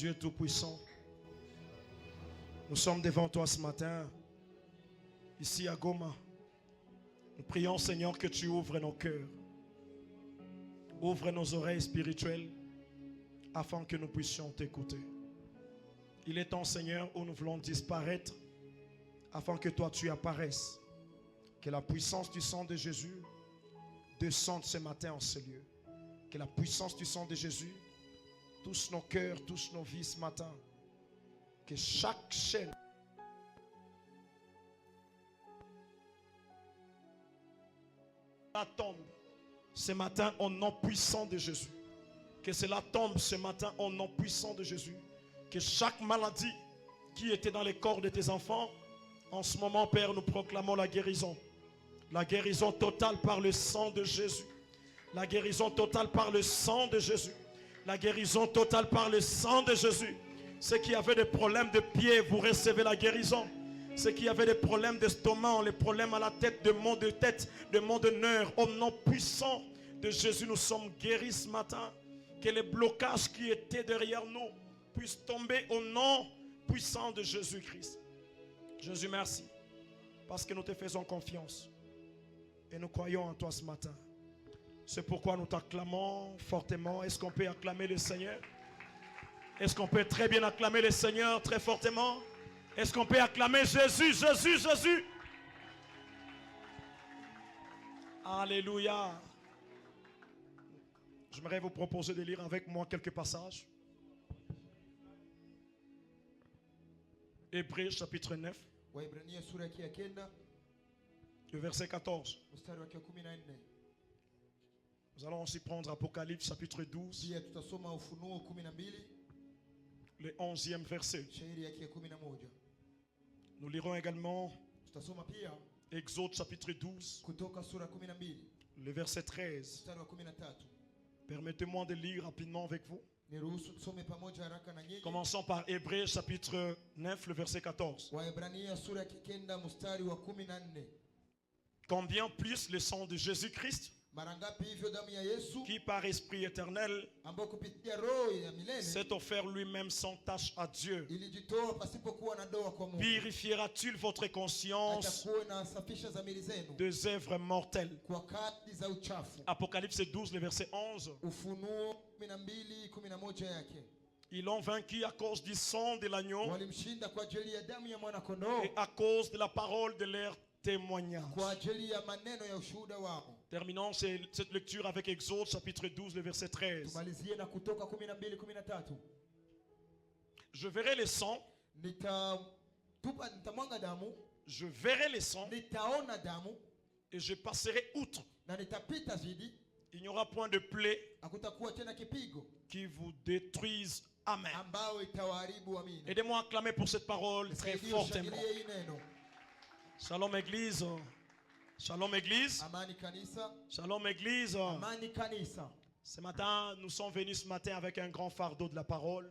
Dieu Tout-Puissant, nous sommes devant toi ce matin, ici à Goma. Nous prions, Seigneur, que tu ouvres nos cœurs, ouvre nos oreilles spirituelles, afin que nous puissions t'écouter. Il est temps, Seigneur, où nous voulons disparaître, afin que toi tu apparaisses. Que la puissance du sang de Jésus descende ce matin en ce lieu. Que la puissance du sang de Jésus touche nos cœurs, touche nos vies ce matin. Que chaque chaîne tombe ce matin au nom puissant de Jésus. Que cela tombe ce matin au nom puissant de Jésus. Que chaque maladie qui était dans les corps de tes enfants, en ce moment, Père, nous proclamons la guérison. La guérison totale par le sang de Jésus. La guérison totale par le sang de Jésus. La guérison totale par le sang de Jésus. Ceux qui avaient des problèmes de pied, vous recevez la guérison. Ceux qui avaient des problèmes d'estomac, les problèmes à la tête, de maux de tête, de maux de nerfs, au nom puissant de Jésus, nous sommes guéris ce matin. Que les blocages qui étaient derrière nous puissent tomber au nom puissant de Jésus-Christ. Jésus, merci. Parce que nous te faisons confiance. Et nous croyons en toi ce matin. C'est pourquoi nous t'acclamons fortement. Est-ce qu'on peut acclamer le Seigneur? Est-ce qu'on peut très bien acclamer le Seigneur très fortement? Est-ce qu'on peut acclamer Jésus, Jésus, Jésus? Alléluia. J'aimerais vous proposer de lire avec moi quelques passages. Hébreux chapitre 9. Le verset 14. Nous allons aussi prendre Apocalypse chapitre 12. Le 11e verset. Nous lirons également Exode chapitre 12. Le verset 13. Permettez-moi de lire rapidement avec vous. Commençons par Hébreux chapitre 9, le verset 14. Combien plus le sang de Jésus-Christ, qui par esprit éternel s'est offert lui-même sans tâche à Dieu, purifiera-t-il votre conscience des œuvres mortelles? Apocalypse 12, le verset 11. Ils l'ont vaincu à cause du sang de l'agneau et à cause de la parole de leur témoignage. Terminons cette lecture avec Exode chapitre 12, le verset 13. Je verrai le sang. Je verrai le sang et je passerai outre. Il n'y aura point de plaie qui vous détruise. Amen. Aidez-moi à acclamer pour cette parole très fortement. Shalom Église. Shalom Église. Shalom Église. Ce matin, nous sommes venus ce matin avec un grand fardeau de la parole.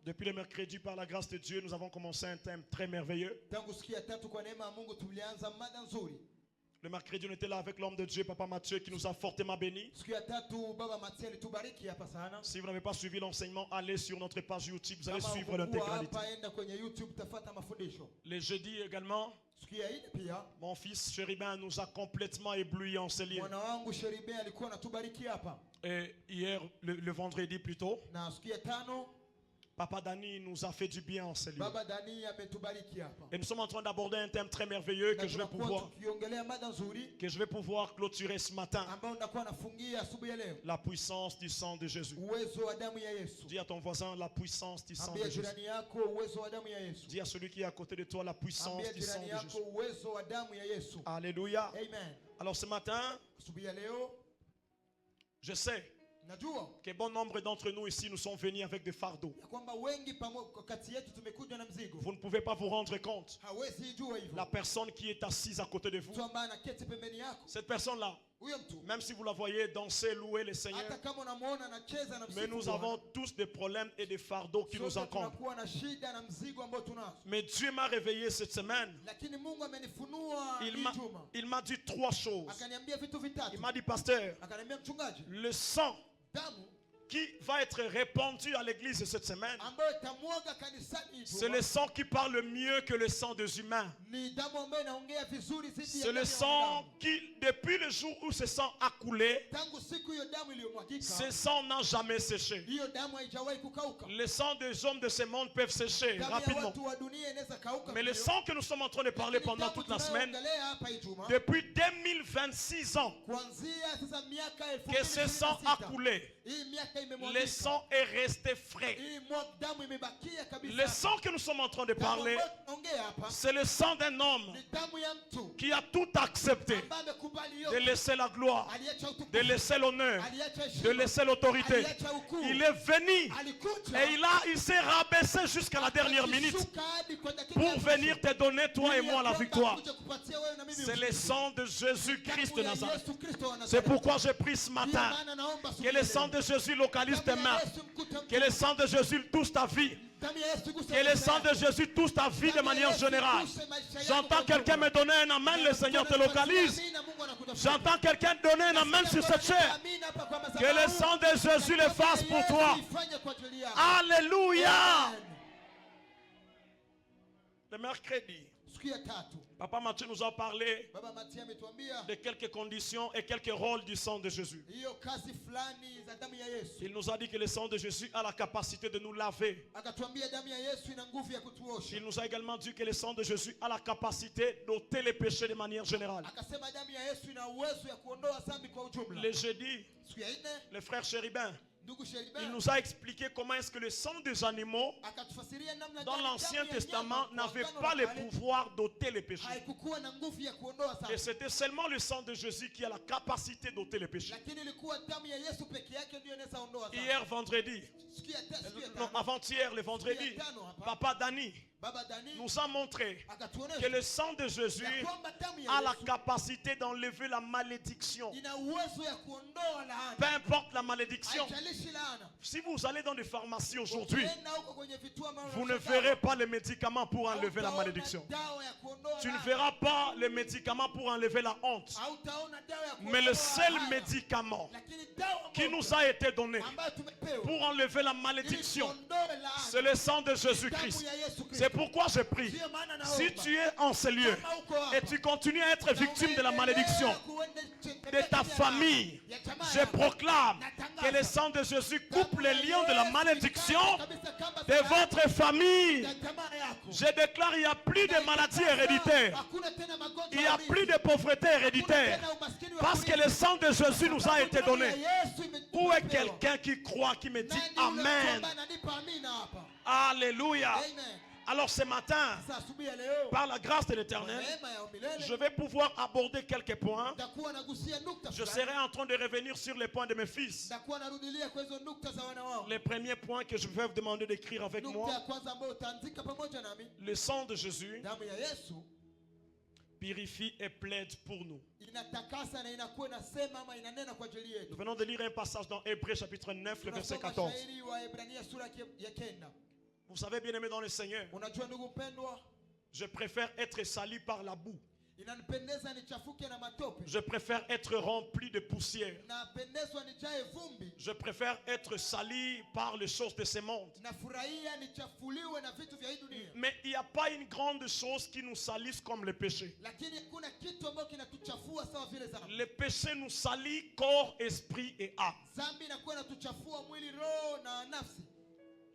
Depuis le mercredi, par la grâce de Dieu, nous avons commencé un thème très merveilleux. Le mercredi, on était là avec l'homme de Dieu, Papa Mathieu, qui nous a fortement bénis. Si vous n'avez pas suivi l'enseignement, allez sur notre page YouTube, vous allez suivre l'intégralité. Le jeudi également, mon fils Chéribin nous a complètement éblouis en ce lieu. Et hier, le vendredi plutôt, Papa Dani nous a fait du bien en ce lieu. Et nous sommes en train d'aborder un thème très merveilleux que je vais pouvoir clôturer ce matin. La puissance du sang de Jésus. Dis à ton voisin la puissance du sang de Jésus. Dis à celui qui est à côté de toi la puissance du sang de Jésus. Alléluia. Alors ce matin, je sais que bon nombre d'entre nous ici nous sont venus avec des fardeaux. Vous ne pouvez pas vous rendre compte. La personne qui est assise à côté de vous, cette personne-là, même si vous la voyez danser, louer le Seigneur, mais nous avons tous des problèmes et des fardeaux qui nous encombrent. Mais Dieu m'a réveillé cette semaine. Il m'a dit 3 choses. Il m'a dit, pasteur, le sang qui va être répandu à l'église cette semaine, c'est le sang qui parle mieux que le sang des humains. C'est le sang qui, depuis le jour où ce sang a coulé, ce sang n'a jamais séché. Le sang des hommes de ce monde peuvent sécher rapidement. Mais le sang que nous sommes en train de parler pendant toute la semaine, depuis 2026 ans, que ce sang a coulé, le sang est resté frais. Le sang que nous sommes en train de parler, c'est le sang d'un homme qui a tout accepté, de laisser la gloire, de laisser l'honneur, de laisser l'autorité. Il est venu et il s'est rabaissé jusqu'à la dernière minute pour venir te donner, toi et moi, la victoire. C'est le sang de Jésus-Christ de Nazareth. C'est pourquoi j'ai pris ce matin que le sang de Jésus localise tes mains, que le sang de Jésus touche ta vie, que le sang de Jésus touche ta vie de manière générale. J'entends quelqu'un me donner un amen, le Seigneur te localise. J'entends quelqu'un donner un amen sur cette chair. Que le sang de Jésus le fasse pour toi. Alléluia. Le mercredi, Papa Mathieu nous a parlé de quelques conditions et quelques rôles du sang de Jésus. Il nous a dit que le sang de Jésus a la capacité de nous laver. Il nous a également dit que le sang de Jésus a la capacité d'ôter les péchés de manière générale. Le jeudi, le frère Chéribin, il nous a expliqué comment est-ce que le sang des animaux dans l'Ancien Testament n'avait pas le pouvoir d'ôter les péchés. Et c'était seulement le sang de Jésus qui a la capacité d'ôter les péchés. Hier vendredi, non, avant-hier le vendredi, Papa Dani nous a montré que le sang de Jésus a la capacité d'enlever la malédiction. Peu importe la malédiction. Si vous allez dans des pharmacies aujourd'hui, vous ne verrez pas les médicaments pour enlever la malédiction. Tu ne verras pas les médicaments pour enlever la honte. Mais le seul médicament qui nous a été donné pour enlever la malédiction, c'est le sang de Jésus-Christ. C'est pourquoi je prie. Si tu es en ce lieu et tu continues à être victime de la malédiction de ta famille, je proclame que le sang de Jésus coupe les liens de la malédiction de votre famille. Je déclare qu'il n'y a plus de maladies héréditaires. Il n'y a plus de pauvreté héréditaire. Parce que le sang de Jésus nous a été donné. Où est quelqu'un qui croit, qui me dit Amen? Alléluia. Alors ce matin, par la grâce de l'Éternel, je vais pouvoir aborder quelques points. Je serai en train de revenir sur les points de mes fils. Les premiers points que je vais vous demander d'écrire avec moi. Le sang de Jésus purifie et plaide pour nous. Nous venons de lire un passage dans Hébreux chapitre 9, le verset 14. Vous savez, bien aimé dans le Seigneur, je préfère être sali par la boue. Je préfère être rempli de poussière. Je préfère être sali par les choses de ce monde. Mais il n'y a pas une grande chose qui nous salisse comme le péché. Le péché nous salit corps, esprit et âme.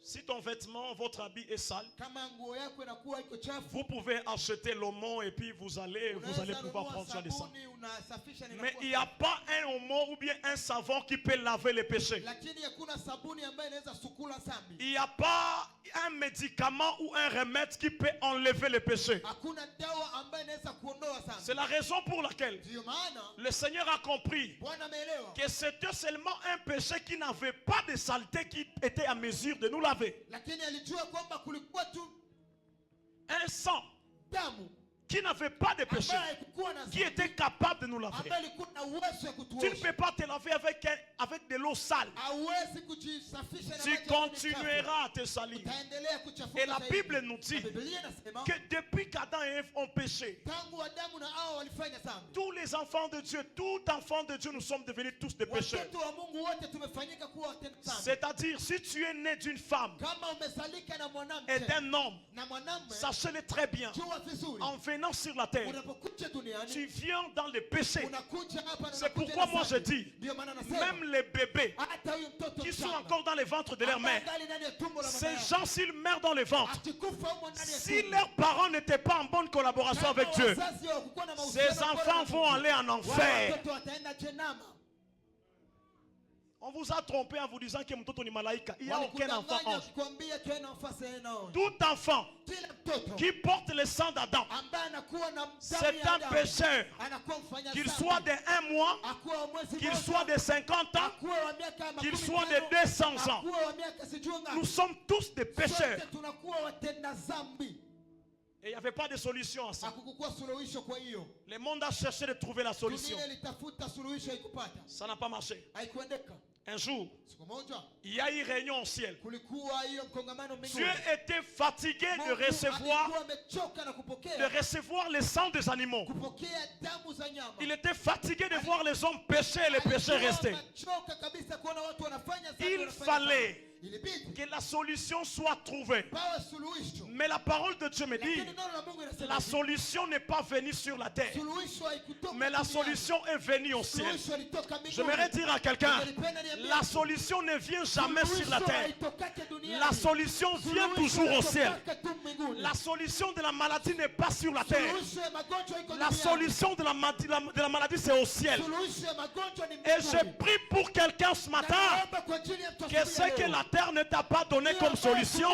Si ton vêtement, votre habit est sale, vous pouvez acheter l'omo et puis vous allez pouvoir prendre soin de ça. Mais il n'y a pas un omo ou bien un savon qui peut laver les péchés. Il n'y a pas un médicament ou un remède qui peut enlever les péchés. C'est la raison pour laquelle le Seigneur a compris que c'était seulement un péché qui n'avait pas de saleté qui était à mesure de nous laver. Un sang qui n'avait pas de péché, qui était capable de nous laver. Tu ne peux pas te laver avec de l'eau sale. Tu continueras à te salir. Et la Bible nous dit que depuis qu'Adam et Ève ont péché, tous les enfants de Dieu, tout enfant de Dieu, nous sommes devenus tous des pécheurs. C'est-à-dire, si tu es né d'une femme et d'un homme, sachez-le très bien, en venant sur la terre, tu viens dans le péché. C'est pourquoi moi je dis, même les bébés qui sont encore dans les ventres de leur mère, ces gens, s'ils meurent dans les ventres, si leurs parents n'étaient pas en bonne collaboration avec Dieu, ces enfants vont aller en enfer. On vous a trompé en vous disant que mtoto ni malaika. Il n'y a aucun enfant ange. Tout enfant qui porte le sang d'Adam, c'est un pécheur. Qu'il soit de 1 mois, qu'il soit de 50 ans, qu'il soit de 200 ans. Nous sommes tous des pécheurs. Et il n'y avait pas de solution à ça. Le monde a cherché de trouver la solution. Ça n'a pas marché. Un jour, il y a eu réunion au ciel. Dieu était fatigué de recevoir le sang des animaux. Il était fatigué de voir les hommes pécher et les péchés rester. Il fallait que la solution soit trouvée. Mais la parole de Dieu me dit, la solution n'est pas venue sur la terre, mais la solution est venue au ciel. J'aimerais dire à quelqu'un, la solution ne vient jamais sur la terre. La solution vient toujours au ciel. La solution de la maladie n'est pas sur la terre. La solution de la maladie, c'est au ciel. Et je prie pour quelqu'un ce matin, que ce que la terre ne t'a pas donné comme solution,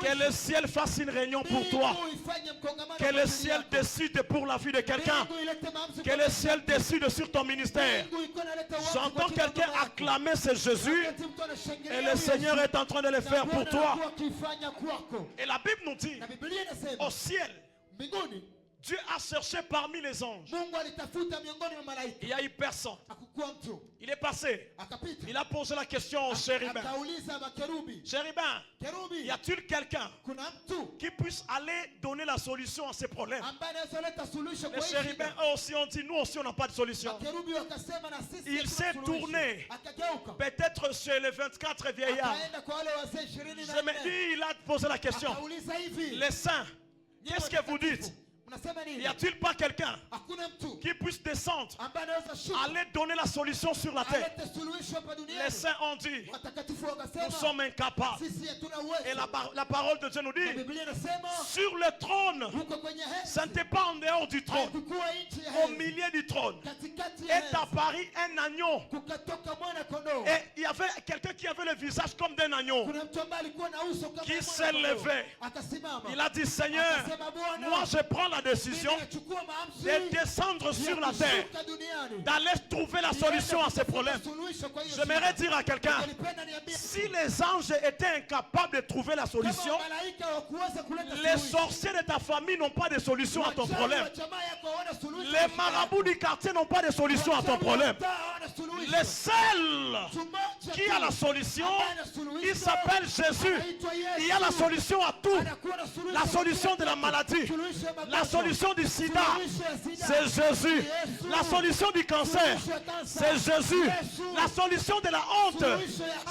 que le ciel fasse une réunion pour toi, que le ciel décide pour la vie de quelqu'un, que le ciel décide sur ton ministère. J'entends quelqu'un acclamer ce Jésus, et le Seigneur est en train de le faire pour toi. Et la Bible nous dit, au ciel, Dieu a cherché parmi les anges. Il y a eu personne. Il est passé. Il a posé la question au chérubin. Chérubin, y a-t-il quelqu'un qui puisse aller donner la solution à ces problèmes? Les chérubins, eux aussi, ont dit, nous aussi, on n'a pas de solution. Il s'est tourné, peut-être chez les 24 vieillards. Je me dis, il a posé la question. Les saints, qu'est-ce que vous dites? Y a-t-il pas quelqu'un qui puisse descendre, aller donner la solution sur la terre? Les saints ont dit, nous sommes incapables. Et la parole de Dieu nous dit, sur le trône, ce n'était pas en dehors du trône, au milieu du trône, est apparu un agneau. Et il y avait quelqu'un qui avait le visage comme d'un agneau, qui s'est levé. Il a dit, Seigneur, moi je prends la décision de descendre sur la terre, d'aller trouver la solution à ces problèmes. J'aimerais dire à quelqu'un, si les anges étaient incapables de trouver la solution, les sorciers de ta famille n'ont pas de solution à ton problème. Les marabouts du quartier n'ont pas de solution à ton problème. Le seul qui a la solution, il s'appelle Jésus. Il y a la solution à tout. La solution de la maladie, la solution du sida, c'est Jésus. La solution du cancer, c'est Jésus. La solution de la honte,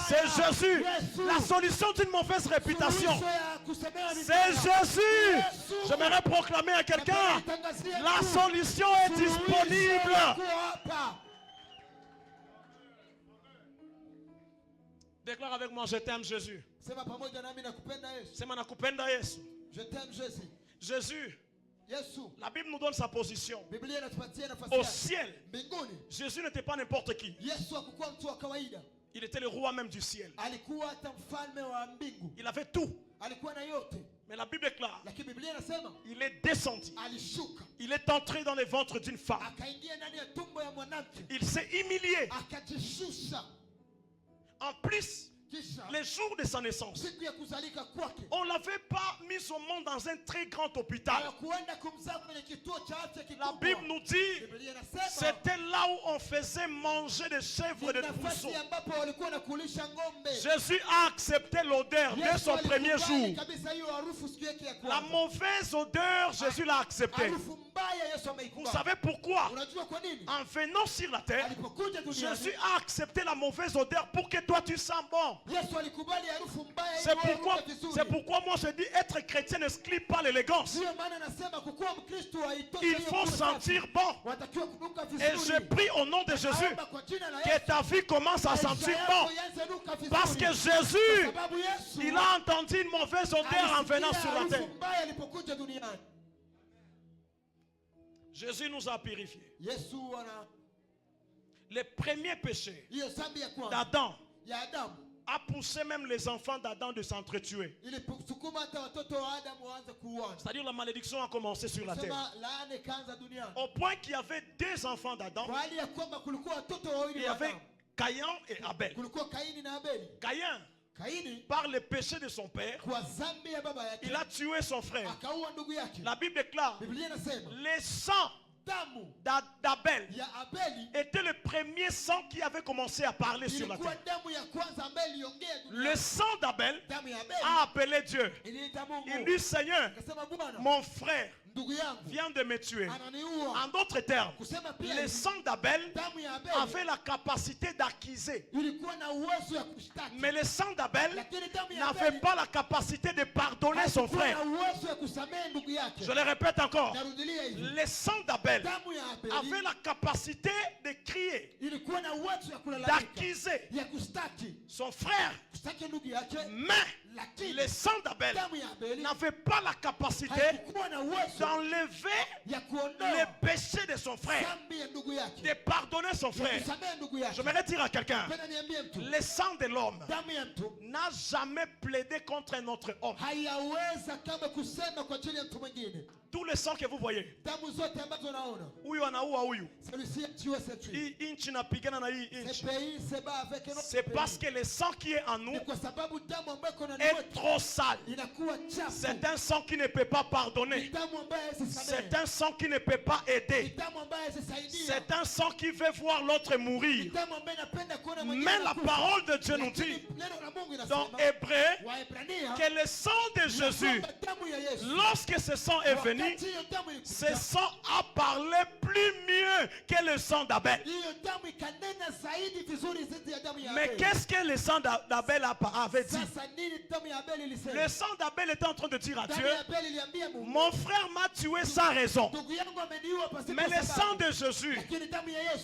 c'est Jésus. La solution d'une mauvaise réputation, c'est Jésus. J'aimerais proclamer à quelqu'un, la solution est disponible. Déclare avec moi, je t'aime Jésus. Je t'aime Jésus. Jésus, la Bible nous donne sa position. Au ciel, Jésus n'était pas n'importe qui. Il était le roi même du ciel. Il avait tout. Mais la Bible déclare, il est descendu. Il est entré dans les ventres d'une femme. Il s'est humilié. En plus, les jours de sa naissance, on ne l'avait pas mis au monde dans un très grand hôpital. La Bible nous dit, c'était là où on faisait manger des chèvres et des troupeaux. Jésus a accepté l'odeur dès son premier jour. La mauvaise odeur, Jésus l'a acceptée. Vous savez pourquoi? En venant sur la terre, Jésus a accepté la mauvaise odeur pour que toi tu sens bon. C'est pourquoi moi je dis être chrétien n'exclut pas l'élégance. Il faut sentir bon. Et je prie au nom de Jésus que ta vie commence à sentir bon. Parce que Jésus, il a entendu une mauvaise odeur en venant sur la terre. Jésus nous a purifiés. Les premiers péchés d'Adam a poussé même les enfants d'Adam de s'entretuer. C'est-à-dire la malédiction a commencé sur la terre. Au point qu'il y avait deux enfants d'Adam. Il y avait Caïn et Abel. Caïn, par le péché de son père, il a tué son frère. La Bible déclare, le sang d'Abel était le premier sang qui avait commencé à parler sur la terre. Le sang d'Abel a appelé Dieu. Il dit, Seigneur, mon frère vient de me tuer. En d'autres termes, le sang d'Abel avait la capacité d'accuser. Mais le sang d'Abel n'avait pas la capacité de pardonner son frère. Je le répète encore. Le sang d'Abel avait la capacité de crier, d'accuser son frère. Mais le sang d'Abel n'avait pas la capacité d'enlever les péchés de son frère, de pardonner son frère. Je voudrais dire à quelqu'un, le sang de l'homme n'a jamais plaidé contre notre homme. Tout le sang que vous voyez, c'est parce que le sang qui est en nous est trop sale. C'est un sang qui ne peut pas pardonner. C'est un sang qui ne peut pas aider. C'est un sang qui veut voir l'autre mourir. Mais la parole de Dieu nous dit dans Hébreu que le sang de Jésus, lorsque ce sang est venu, ce sang a parlé plus mieux que le sang d'Abel. Mais qu'est-ce que le sang d'Abel avait dit? Le sang d'Abel était en train de dire à Dieu, mon frère m'a tué sans raison. Mais le sang de Jésus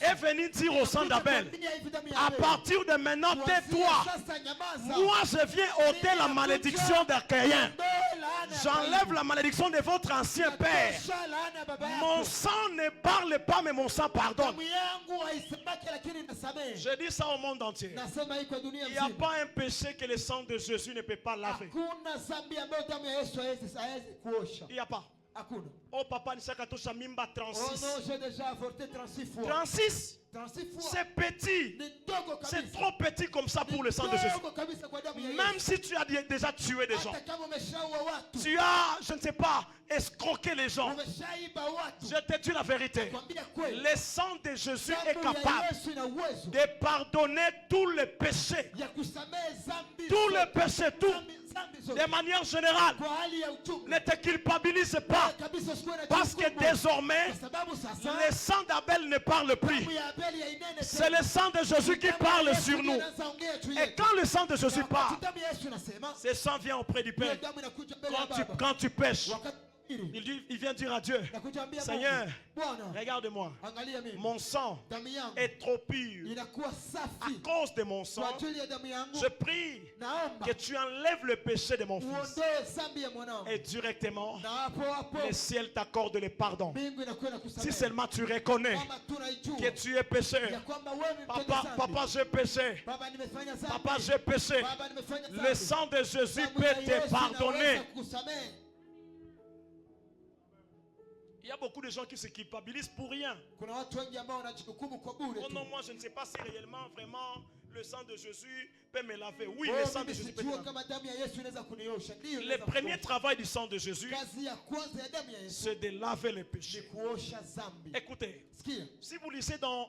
est venu dire au sang d'Abel, à partir de maintenant, tais-toi. Moi, je viens ôter la malédiction de Caïn. J'enlève la malédiction de votre ancien père. Mon sang ne parle pas, mais mon sang pardonne. Je dis ça au monde entier. Il n'y a pas un péché que le sang de Jésus ne peut pas laver. Il n'y a pas. Oh papa, nisakatosha mimba 36. Oh non, j'ai déjà avorté 36 fois. 36. C'est petit. C'est trop petit comme ça pour le sang de Jésus. Même si tu as déjà tué des gens, tu as, je ne sais pas, escroqué les gens. Je te dis la vérité. Le sang de Jésus est capable de pardonner tous les péchés. Tous les péchés, tout. De manière générale, ne te culpabilise pas. Parce que désormais, le sang d'Abel ne parle plus. C'est le sang de Jésus qui parle sur nous. Et quand le sang de Jésus parle, ce sang vient auprès du Père. Quand tu pêches, il vient dire à Dieu, Seigneur, regarde-moi, mon sang est trop pur. À cause de mon sang, je prie que tu enlèves le péché de mon fils. Et directement, le ciel t'accorde le pardon. Si seulement tu reconnais que tu es pécheur. Papa, j'ai péché. Papa, j'ai péché. Le sang de Jésus peut te pardonner. Il y a beaucoup de gens qui se culpabilisent pour rien. Oh non, moi je ne sais pas si réellement, vraiment, le sang de Jésus peut me laver. Oui, Oh, le sang de mimi Jésus peut te sijua laver. kama damu ya Yesu inaweza kuniosha. Ndio, Le inaweza premier kuosha. travail du sang de Jésus, Kazi ya kwanza ya damu ya Yesu c'est de laver les ni péchés. kuosha zambi. Écoutez, Sikia. si vous lisez dans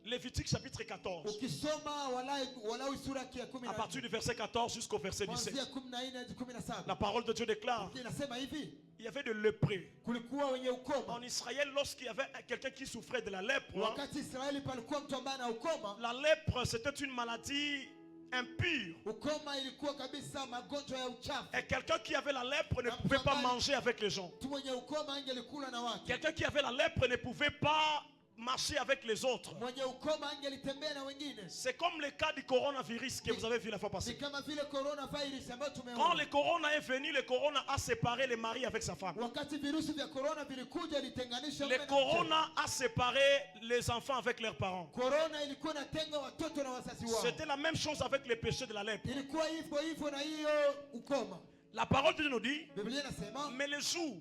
Lévitique chapitre 14, Ukisoma Walawi sura ya à partir du verset 14 jusqu'au verset 17, kuanzia 14 hadi 17. la parole de Dieu déclare, Inasema hivi, il y avait de lépreux kulikuwa wenye ukoma. en Israël lorsqu'il y avait quelqu'un qui souffrait de la lèpre. Wakati Israeli palikuwa mtu ambaye ana ukoma. La lèpre, c'était une maladie impure. Ukoma ilikuwa kabisa magonjwa ya uchafu. Et quelqu'un qui avait la lèpre ne pouvait pas manger avec les gens. Mtu mwenye ukoma angelikula na watu. Quelqu'un qui avait la lèpre ne pouvait pas marcher avec les autres. Mwenye ukoma angelitembea na wengine. C'est comme le cas du coronavirus que vous avez vu la fois Ni passée. kama vile coronavirus ambayo Quand tumeona. le corona est venu, le corona a séparé le mari avec sa femme. Wakati virusi vya corona vilikuja ilitenganisha mume Le na mke. corona a séparé les enfants avec leurs parents. Corona ilikuwa inatenga watoto na wazazi wao. C'était la même chose avec les péchés de la lèpre. Ilikuwa hivyo hivyo na hiyo ukoma. La parole de Dieu nous dit, Biblia inasema mais le jour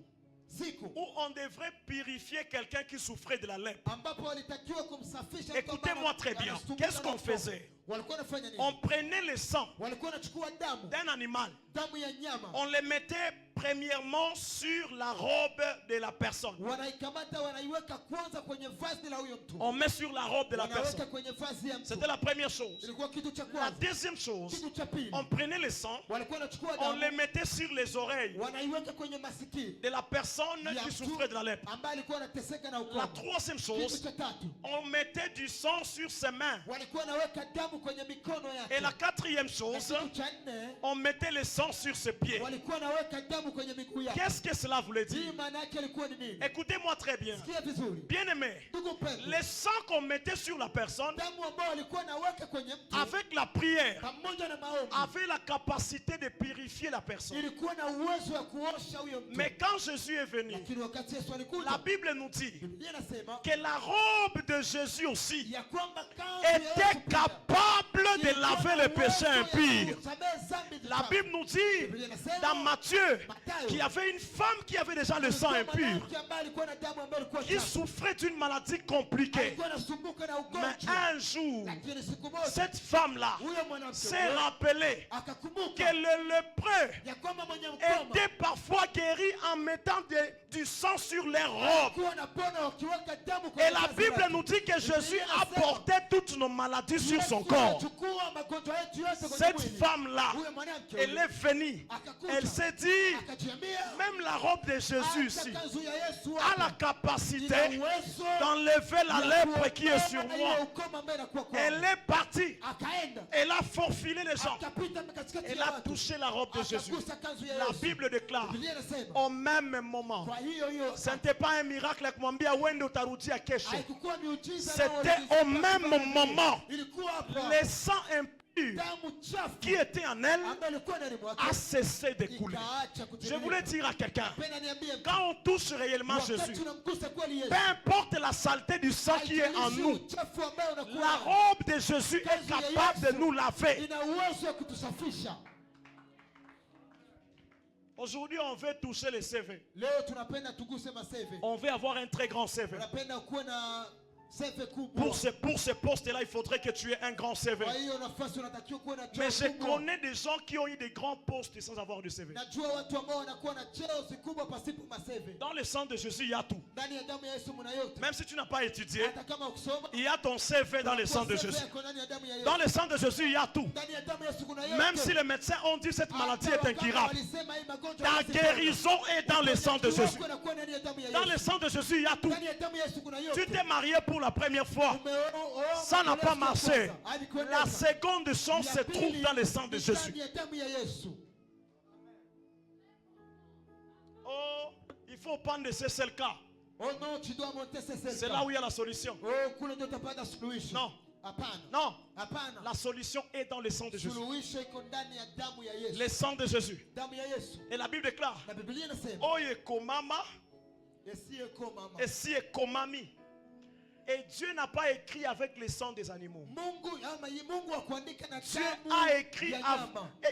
siku où on devrait purifier quelqu'un qui souffrait de la lèpre, ambapo walitakiwa kumsafisha mtu écoutez-moi très bien, anasumbuka qu'est-ce na qu'on ukoma. faisait? Walikuwa wanafanya nini? On prenait le sang Walikuwa wanachukua damu, d'un animal, damu ya nyama. on le mettait premièrement sur la robe de la personne. Wanaikamata wanaiweka kwanza kwenye vazi la huyo mtu. On met sur la robe de la Wanaweka personne. kwenye vazi ya mtu. C'était la première chose. Ilikuwa kitu cha La kwanza. deuxième chose, Kitu cha pili. on prenait le sang, Walikuwa wanachukua on le damu, mettait sur les oreilles wanaiweka kwenye masikio de la personne ya qui mtu souffrait de la lèpre. ambaye alikuwa anateseka na La ukoma. troisième Kitu chose, cha tatu. on mettait du sang sur ses mains. Walikuwa wanaweka damu kwenye mikono yake. Et la quatrième Na chose, kitu cha nne, on mettait le sang sur ses pieds. walikuwa wanaweka damu kwenye miguu yake. Qu'est-ce que cela voulait dire? Hii maana yake ilikuwa ni nini? Écoutez-moi très bien. Sikia vizuri. Bien-aimé, Ndugu mpendwa, le sang qu'on mettait sur la personne, damu ambayo walikuwa wanaweka kwenye mtu avec la prière, pamoja na maombi avait la capacité de purifier la personne. ilikuwa na uwezo wa kuosha huyo mtu. Mais quand Jésus est venu, Lakini wakati Yesu la alikuja, Bible nous dit Biblia inasema que la robe de Jésus aussi ya kwamba kanzu ya était Yesu pia capable de ilikuwa laver na les péchés uwezo ya impurs. kusamehe dhambi La zao. Bible nous dit dans Matthieu qu'il y avait une femme qui avait déjà le sang Kulikuwa impur, mwanamke ambaye alikuwa na damu ambayo ilikuwa qui chafu. souffrait d'une maladie compliquée. Alikuwa anasumbuka na Mais ugonjwa. un jour, Lakini siku moja cette femme-là huyo mwanamke s'est rappelée akakumbuka que le lépreux ya kwamba mwenye ukoma était parfois guéri en mettant du sang sur les robes. alikuwa anapona wakiweka damu kwenye Et la vazi Bible lake. nous dit que Jésus a porté toutes nos maladies sur son corps. Anachukua magonjwa yetu yote kwenye Cette mwili. femme-là, Huyo mwanamke elle huyo est venue. Elle s'est dit, akajiambia même la robe de Jésus ici hata kanzu ya Yesu a hapa la capacité ina uwezo d'enlever la ya lèpre qui est sur kuondoa moi. ile ukoma ambayo inakuwa kwako. Elle est partie. Akaenda Elle a faufilé les gens. akapita katikati Elle ya a watu touché la robe de Jésus. akagusa kanzu ya La Yesu. Bible déclare, Biblia inasema au même moment, kwa hiyo ce n'était pas un miracle ya kumwambia wende utarudia kesho. haikuwa miujiza C'était au même moment, ilikuwa hapa le sang impur damu chafu qui était en elle ambayo ilikuwa ndani mwake a cessé de couler. ikaacha Je kutiririka. voulais dire à quelqu'un, Penda niambie mtu, quand on touche réellement wakati Jésus, unamgusa kweli Yesu, peu importe la saleté du sang qui est en haijalishi nous, uchafu ambao unakuwa la nao, robe de Jésus est capable de nous laver. ina uwezo wa kutusafisha. Aujourd'hui, on veut toucher les CV. Leo tunapenda tuguse maseve. On veut avoir un très grand CV. Tunapenda kuwa na seve kubwa. Pour ce poste-là, il faudrait que tu aies un grand CV. Kwa hiyo nafasi unatakiwa kuwa na cheo Mais je kubwa. connais des gens qui ont eu des grands postes sans avoir de CV. Najua watu ambao wanakuwa na cheo kikubwa pasipo maseve. Dans le sang de Jésus, il y a tout. Ndani ya damu ya Yesu mna yote. Même si tu n'as pas étudié, Hata kama ukisoma, il y a ton CV dans le sang de CV Jésus. yako ndani ya damu ya Yesu. Dans le sang de Jésus, il y a tout. Ndani ya damu ya Yesu kuna yote. Même si les médecins ont dit cette maladie est incurable, Walisema hii magonjwa ta hayawezi guérison est dans le sang de Jésus. Kiwango inakuwa ndani ya damu ya Dans Yesu. le sang de Jésus, il y a tout. Ndani ya damu ya Yesu kuna yote. Tu t'es marié pour la première fois. Ça n'a pas marché. La seconde chance se trouve dans le sang de Jésus. Oh, il faut prendre ce seul cas. Oh non, tu dois monter ces C'est là où il y a la solution. Oh, kule ndio utapata suluhisho. Non. Hapana. Non. Hapana. La solution est dans le sang de Jésus. Suluhisho iko ndani ya damu ya Yesu. Le sang de Jésus. Damu ya Yesu. Et la Bible déclare, Na Biblia inasema, Oye komama, Yesu eko mama. esi ekomami. Et Dieu n'a pas écrit avec le sang des animaux.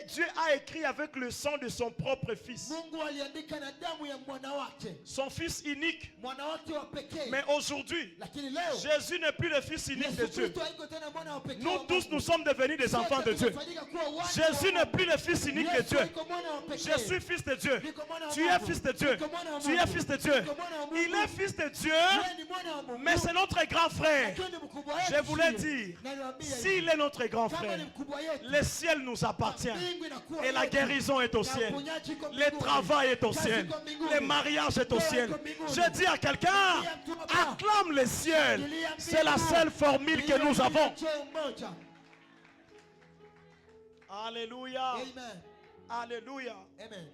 Dieu a écrit avec le sang de son propre fils. Son fils unique. Mais aujourd'hui, Jésus n'est plus le fils unique de Dieu. Nous tous, nous sommes devenus des enfants de Dieu. Jésus n'est plus le fils unique de Dieu. Je suis fils de Dieu. Tu es fils de Dieu. Tu es fils de Dieu. Il est fils de Dieu, mais c'est notre grand frère. Je voulais dire, s'il est notre grand frère, le ciel nous appartient. Et la guérison est au ciel. Le travail est au ciel. Le mariage est au ciel. Je dis à quelqu'un, acclame le ciel. C'est la seule formule que nous avons. Alléluia. Amen. Alléluia. Amen.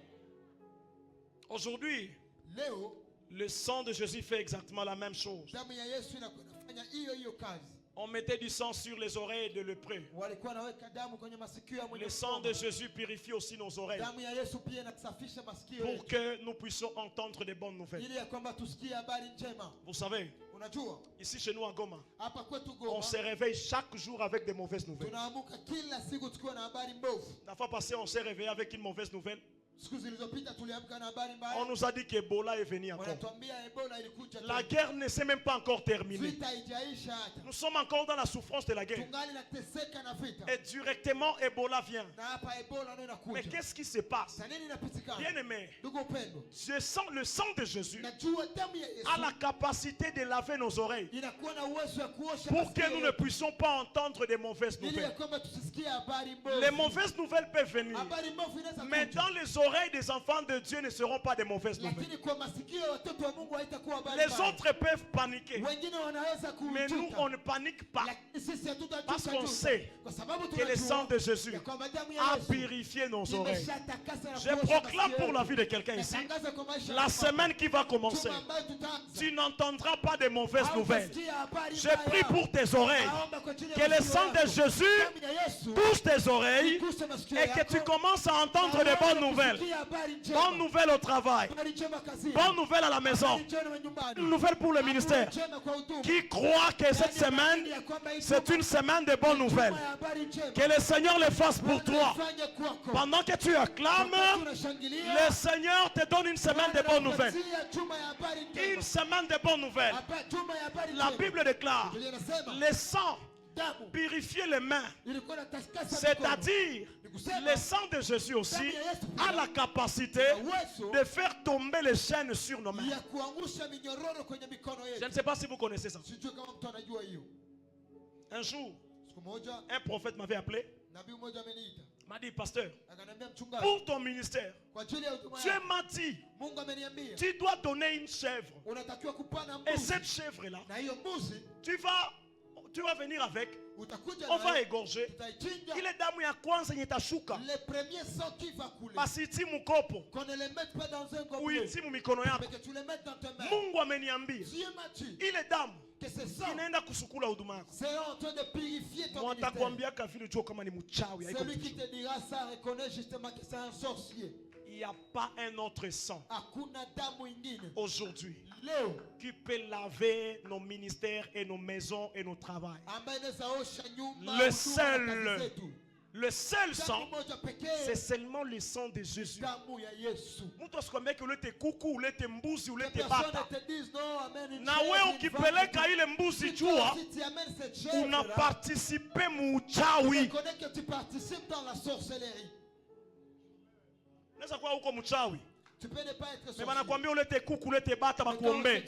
Aujourd'hui, Leo, le sang de Jésus fait exactement la même chose. damu ya Yesu inafanya hiyo kazi. On mettait du sang sur les oreilles de lépreux. Walikuwa wanaweka damu kwenye masikio ya mwenye Le sang de Jésus purifie aussi nos oreilles damu ya Yesu pia inasafisha masikio pour yetu que nous puissions entendre des bonnes nouvelles. ili ya kwamba tusikie habari njema. Vous savez, Unajua, ici chez nous à Goma, hapa kwetu on Goma se réveille chaque jour avec des mauvaises nouvelles. tunaamuka kila siku tukiwa na habari mbovu. La fois passée, on s'est réveillé avec une mauvaise nouvelle. Siku zilizopita tuliamka na habari mbaya. On nous a dit qu'Ebola est venu encore. Wanatuambia Ebola ilikuja tena. La guerre ne s'est même pas encore terminée. Vita haijaisha hata. Nous sommes encore dans la souffrance de la guerre. Tungali nateseka na vita. Et directement, Ebola vient. Na hapa Ebola ndio inakuja. Mais qu'est-ce qui se passe? Sasa nini inapitikana? Bien aimé, Ndugu upendo. le sang de Jésus Najua damu ya Yesu a la capacité de laver nos oreilles inakuwa na uwezo wa kuosha pour que masikio nous ne puissions pas entendre des mauvaises ili ya nouvelles. kwamba tusisikie habari mbovu. Les mauvaises nouvelles peuvent venir, Habari mbovu inaweza mais kuja. dans les oreilles des enfants de Dieu ne seront pas des mauvaises nouvelles. Lakini kwa masikio ya watoto wa Mungu haitakuwa habari Les mbaya. autres peuvent paniquer, Wengine wanaweza mais nous kujuta. on ne panique pas Lakini sisi hatutajuta parce qu'on juta. sait Kwa sababu que le sang tunajua de Jésus ya kwamba damu ya a Yesu purifié nos oreilles. imeshatakasa na Je kuosha proclame masikio pour la yetu. vie de quelqu'un ici, Natangaza kwa maisha la ya semaine qui va commencer, Juma ambayo tutaanza. tu n'entendras pas de mauvaises nouvelles. Hautasikia habari Je mbaya. prie pour tes oreilles, Naomba kwa ajili ya que le masikio sang de yako. Jésus Damu ya Yesu touche tes oreilles iguse masikio et que yako. tu commences à entendre de bonnes nouvelles. Kusikia habari njema. Bonnes nouvelles au travail, Habari njema kazini. bonnes nouvelles à la maison, Habari njema nyumbani. une nouvelle pour le ministère. Habari njema kwa huduma. Qui croit que cette semaine, c'est une semaine de bonnes nouvelles. Que le Seigneur le fasse pour toi. Pendant que tu acclames, le Seigneur te donne une semaine de bonnes nouvelles. Une semaine de bonnes nouvelles. La Bible déclare, le sang purifier les mains. C'est-à-dire, le sang de Jésus aussi a la capacité de faire tomber les chaînes sur nos mains. Je ne sais pas si vous connaissez ça. Un jour, un prophète m'avait appelé, m'a dit, pasteur, pour ton ministère, Dieu m'a dit, tu dois donner une chèvre. Et cette chèvre-là, tu vas venir avec, on va égorger. Ile damu ya kwanza yenye itashuka, basi iti mukopo uiti mu mikono yako. Mungu ameniambia ile damu inaenda kusukula huduma yako. Mwatakwambia kavile jua kama ni mchawi. Il n'y a pas un autre sang aujourd'hui qui peut laver nos ministères et nos maisons et nos travails. Le seul sang, c'est seulement le sang de Jésus. Mtu asikwambia que ulete kuku, ulete mbuzi, ulete bata. Na wewe ukipeleka ile mbuzi jua, unaparticipe mu uchawi. Unaweza kuwa uko mchawi, mais banakwambia ulete kuku, ulete bata bakuombe.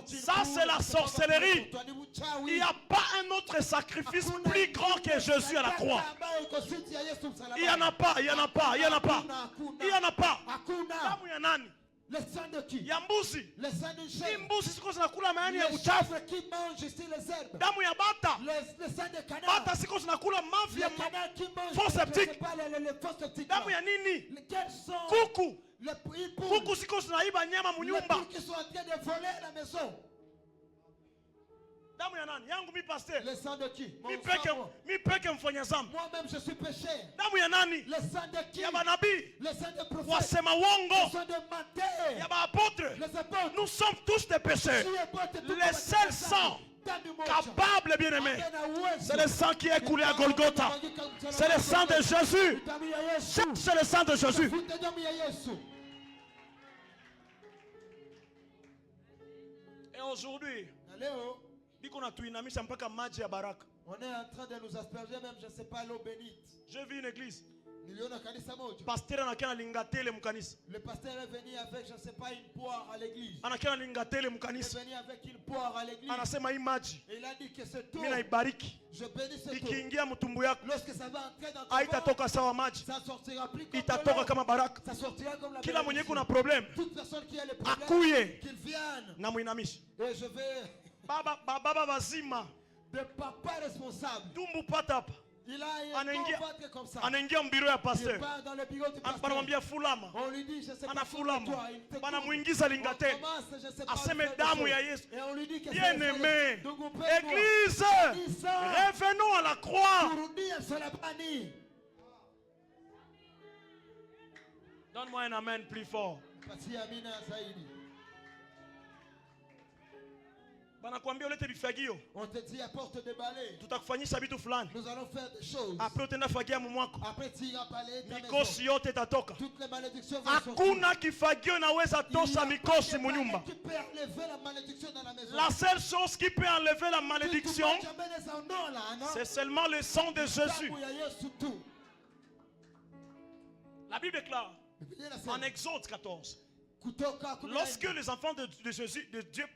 Ça c'est la sorcellerie. Il n'y a pas un autre sacrifice plus grand que Jésus à la croix. Il n'y en a pas, il n'y en a pas, il n'y en a pas. Il n'y en a pas. Damu ya nani? Ya mbuzi. Hii mbuzi siko zinakula mayani ya uchafu. Damu ya bata. Bata siko zinakula mavi ya faux septique. Damu ya nini? Kuku. Kuku siko zinaiba nyama munyumba. Damu ya nani? Yangu mi pasteur. Mi peke mfanya zambi. Moi-même je suis pécheur. Damu ya nani? Le sang de qui? Ya banabii. Le sang de prophètes. Wasema wongo. Le sang de menteurs. Ya ba apôtres. Les apôtres. Nous sommes tous des pécheurs. Le seul sang capable, bien-aimé. C'est le sang qui est coulé à Golgotha. C'est le sang de Jésus. C'est le sang de Jésus. Et aujourd'hui, on est en train de nous asperger même, je ne sais pas, l'eau bénite. j'ai vu une église. Le Pasteur anakena lingatele mkanisa. pasteur est venu avec, je ne sais pas, une poire à l'église. Anakena lingatele Il est mkanisa. venu avec une poire à l'église. Anasema hii maji Et il a dit que ce tour, mimi naibariki. je bénis ce tour. Ikiingia mtumbu yako Lorsque ça va entrer dans ton haitatoka sawa maji. ça sortira plus comme Itatoka l'eau. kama baraka. Ça sortira comme la Kila mwenye bénédiction. kuna problème Toute personne qui a les problèmes, akuye qu'il vienne. na muinamisha. Et je vais, Baba bazima de papa responsable, tumbu pata hapa. il a un Anaingia bon ventre comme ça. anaingia mbiro ya Il pasteur. part dans le bureau du pasteur. Banamwambia fulama. On lui dit, je sais pas Anafulama. toi, il te Banamuingiza on lingatele. commence, je sais pas, Aseme faire des damu choses. ya Yesu. Et on lui dit que Bien-aimé, Ndugu mpendwa, Église, revenons à la croix. turudie msalabani. Donne-moi un amen plus fort. Patia amina zaidi. Banakwambia ulete bifagio. On te dit apporte des balais. Tutakufanyisha vitu fulani. Nous allons faire des choses. Après utaenda fagia mwako. Après tu iras parler ta maison. Mikosi yote itatoka. Toutes les malédictions vont sortir. Hakuna kifagio inaweza tosha mikosi munyumba. Tu peux enlever la malédiction dans la maison. La seule chose qui peut enlever la malédiction, Tu peux jamais les en or là, non? c'est seulement le sang de Jésus. Damu ya Yesu tu. La Bible déclare Biblia inasema, en Exode 14, Kutoka 14, lorsque les enfants de Jésus, de Dieu,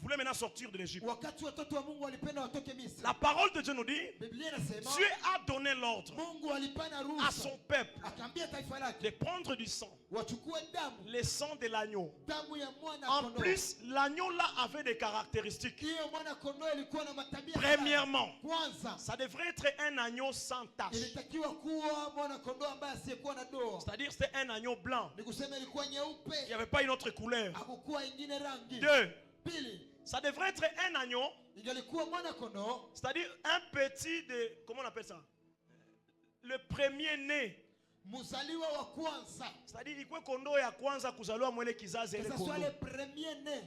voulaient maintenant sortir de l'Égypte, wakati watoto wa Mungu walipenda watoke Misri. la parole de Dieu nous dit, Biblia inasema Dieu a donné l'ordre Mungu alipana à ruhusa son peuple akaambia taifa lake de prendre du sang, wachukue damu, le sang de l'agneau. damu ya mwana En kondoo. plus, l'agneau là avait des caractéristiques. Hiyo mwana kondoo ilikuwa na matabia Premièrement, fulani. Kwanza ça devrait être un agneau sans tache. ilitakiwa kuwa mwana kondoo ambaye asiyekuwa na doa. C'est-à-dire c'était un agneau blanc. Ni kusema ilikuwa Il n'y nyeupe, avait pas une autre couleur. hakukuwa ingine rangi. Deux, Pili, ça devrait être un agneau, ingelikuwa mwana kondoo, c'est-à-dire un petit de, comment on appelle ça? Le premier né. mzaliwa wa kwanza. C'est-à-dire ikwe kondo ya kwanza kuzaliwa mwele kizazi Que ile ce soit kondo. le premier né.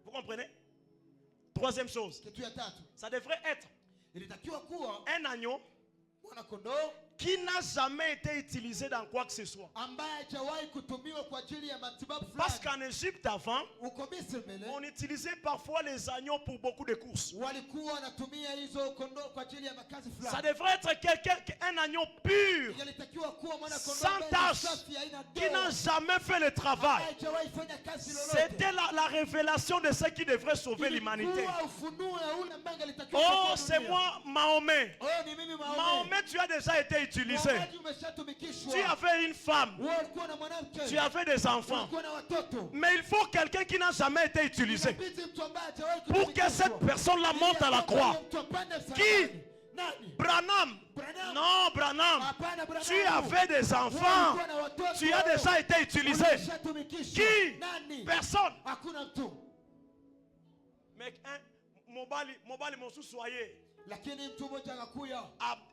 Vous comprenez? Troisième chose, Kitu ya tatu, ça devrait être ilitakiwa kuwa un agneau mwana kondoo qui n'a jamais été utilisé dans quoi que ce soit. ambaye hajawahi kutumiwa kwa ajili ya matibabu Parce fulani. qu'en Égypte avant, Uko Misri mbele on utilisait parfois les agneaux pour beaucoup de courses. walikuwa wanatumia hizo kondoo kwa ajili ya makazi Ça fulani. devrait être quelqu'un, un agneau pur, Ingelitakiwa kuwa mwana kondoo sans ambaye ni tache, safi, haina qui n'a doa, jamais fait le travail. hajawahi fanya kazi lolote. C'était la révélation de ce qui devrait sauver l'humanité. Ilikuwa ufunuo ya ule ambaye angelitakiwa Oh, kuokoa c'est dunia. moi, Mahomet. Oh, ni mimi Mahomet. Mahomet, tu as déjà été utilisé. Wakati umeshatumikishwa. Tu avais une femme, Wewe ulikuwa na mwanamke. tu avais des enfants. Ulikuwa na watoto. Mais il faut quelqu'un qui n'a jamais été utilisé Inabidi mtu ambaye hajawahi pour que kutumikishwa. cette personne-là monte à la croix. Mtu apande msalabani. Qui? Nani? Branham. Branham. Non, Branham. Hapana, Branham. Tu avais des enfants. Ulikuwa na watoto. Tu as déjà été utilisé. Umeshatumikishwa. Qui? Nani? Personne. Hakuna mtu. Mais un mobali mosu soye Lakini mtu mmoja akakuya,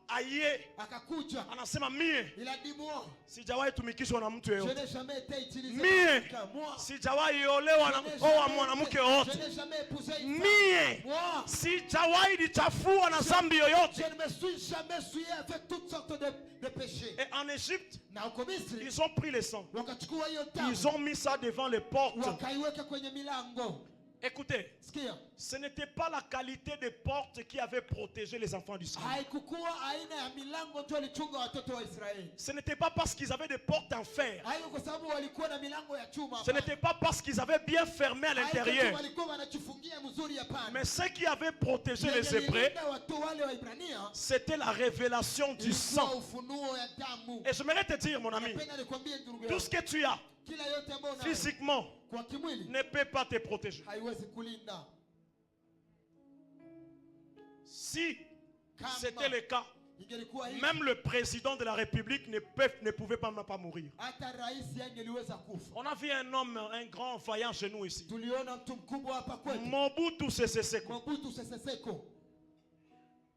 aye akakuja. anasema mie Il a dit moi, sijawahi tumikishwa na mtu je yeyote. n'ai jamais été utilisé Mie par quelqu'un. Moi, sijawahi olewa na oa mwanamke je yoyote. n'ai jamais épousé une femme. Mie Moi, sijawahi jichafua na zambi je yoyote. ne me suis jamais souillé avec toutes sortes de péchés. Et en Égypte, Na uko Misri, ils ont pris le sang. wakachukua hiyo damu, Ils ont mis ça devant les portes. wakaiweka kwenye milango. Écoutez, Sikia, ce n'était pas la qualité des portes qui avait protégé les enfants d'Israël. haikukuwa aina ya milango tu walichunga watoto wa Israeli. Ce n'était pas parce qu'ils avaient des portes en fer. Haiko kwa sababu walikuwa na milango ya chuma. Ce n'était pas parce qu'ils avaient bien fermé à Haiko tu l'intérieur. walikuwa wanajifungia mzuri, hapana. Mais ce qui avait protégé les Yenye Hébreux, ililinda watu wale wa Ibrania c'était la révélation du ilikuwa sang. ufunuo ya damu. Et j'aimerais te dire, mon ami, Napenda nikwambie ndugu tout ce yangu, que tu as kila yote ambayo unayo physiquement kwa kimwili ne peut pas te protéger. haiwezi kulinda. Si Kama c'était le cas, ingelikuwa hivi, même le président de la République ne pouvait pas mourir. hata rais angeliweza kufa. On a vu un homme, un grand vaillant chez nous ici. Tuliona mtu mkubwa hapa kwetu, Mobutu Sese Seko. Mobutu Sese Seko.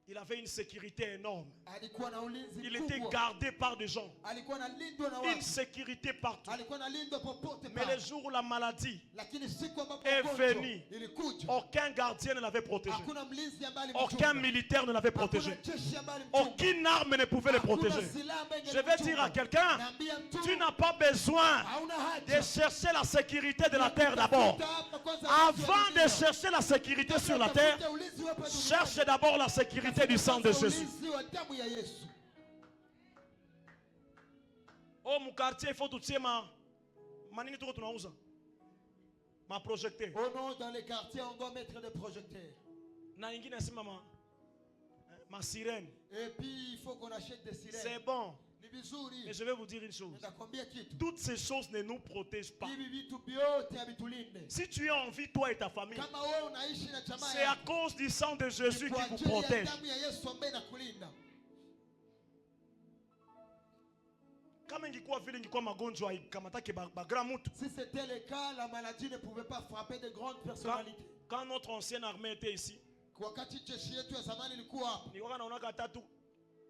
Il avait une sécurité énorme. alikuwa na ulinzi Il était mkubwa. gardé par des gens. Alikuwa analindwa na Une watu. sécurité partout. Alikuwa analindwa popote Mais pale. le jour où la maladie Lakini siku ambapo est ugonjwa venue, ilikuja, aucun gardien ne l'avait protégé. hakuna mlinzi ambaye Aucun alimchunga. militaire ne l'avait Hakuna protégé. jeshi ambaye alimchunga. Aucune arme ne pouvait le Hakuna protéger. silaha ambaye Je vais dire à quelqu'un, Naambia mtu, tu n'as pas besoin hauna de haja chercher la sécurité de la terre d'abord. Avant de chercher la sécurité sur la terre, cherche d'abord la sécurité du sang de Jésus. Oh, mon quartier, il faut tout tirer manini tuko tunauza ma projecteur. Oh non, dans les quartiers, on doit mettre des projecteurs. Na ingine sima ma sirène. Et puis, il faut qu'on achète des sirènes. C'est bon. Ni vizuri. Mais je vais vous dire une chose. Nitakwambia kitu. Toutes ces choses ne nous protègent pas. Hivi vitu vyote havitulinde. Si tu es en vie, toi et ta famille, Kama wewe unaishi na jamaa c'est à cause du sang de Jésus qui vous protège. damu ya Yesu ambaye inakulinda. Kama ingekuwa vile ingekuwa magonjwa ikamatake bagra mtu. Si c'était le cas, la maladie ne pouvait pas frapper de grandes personnalités. Quand notre ancienne armée était ici, Wakati jeshi yetu ya zamani ilikuwa hapa. nilikuwa naona tatu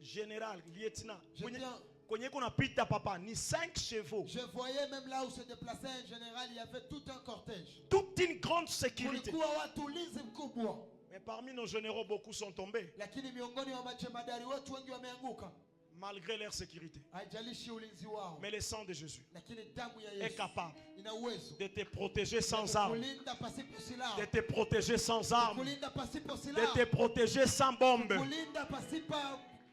général, lieutenant. J'étais Kwenye kuna pita papa ni 5 chevaux. Je voyais même là où se déplaçait un général, il y avait tout un cortège. Toute une grande sécurité. Kulikuwa watu ulinzi mkubwa. Mais parmi nos généraux, beaucoup sont tombés. Lakini miongoni wa majemadari wetu wengi wameanguka. Malgré leur sécurité. Haijalishi ulinzi wao. Mais le sang de Jésus Lakini damu ya est Yesu capable ina uwezo de te protéger sans armes, kulinda pasipo silaha. de te protéger sans armes, Kulinda pasipo de silaha. te protéger sans bombe. Kulinda pasipo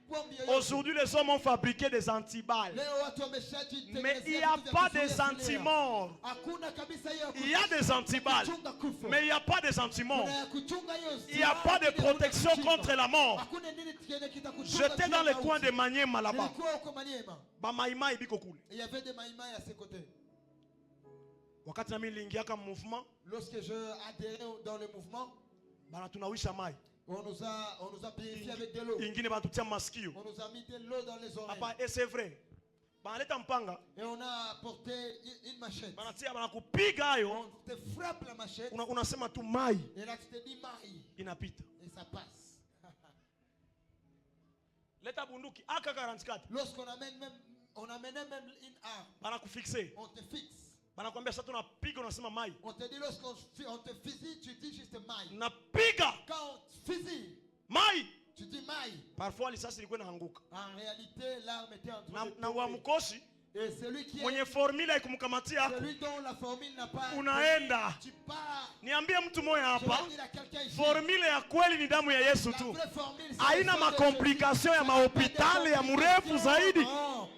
bombe yoyote. Aujourd'hui, les hommes ont fabriqué des antiballes. Leo watu wameshajitengenezea Mais il n'y a vitu vya pas kuzuia des silaha. antimorts. Hakuna kabisa hiyo. Il y a des antiballes, kuchunga kufa. mais il n'y a pas des antimorts. Kuna ya kuchunga hiyo Il n'y a silaha, pas de ingine protection kuchunga. contre la mort. Hakuna nini kile kitakuchunga. J'étais dans le coin de Maniema là-bas. Nilikuwa huko Maniema. Bamaïma ibiko kule. Il y avait des maïmaï à ses côtés. Wakati nami niliingiaka mouvement, Lorsque je adhérais dans le mouvement, bana tunawisha mai. on nous a purifié avec de l'eau. Ingine banatutia maskio. On nous a mis de l'eau dans les oreilles. Papa, et c'est vrai. Banaleta mpanga, Et on a apporté une machette. banatia banakupiga hayo, On te frappe la machette. unasema tu mai Et là, tu te dis maï. inapita. Et ça passe. Leta bunduki AK-44, Lorsqu'on amenait même une arme, banakufixe. on te fixe. Banakwambia sasa tunapiga, unasema mai. On te dit lorsqu'on te fusille, tu dis juste maï. Napiga Quand on fusille, mai. tu dis maï. Parfois lisasi ilikuwa inaanguka. En réalité, l'arme était en train de Na wa tomber. mkoshi Et celui qui mwenye est formula ikumkamatia hapo. celui dont la formule n'a pas Unaenda. tu pars. Niambie mtu mmoja Je hapa, vais dire à quelqu'un ici, formula ya kweli ni damu ya Yesu la tu. vraie formule, c'est Haina le sang de makomplikasyon ya Jésus. mahopitali ya mrefu zaidi. Non.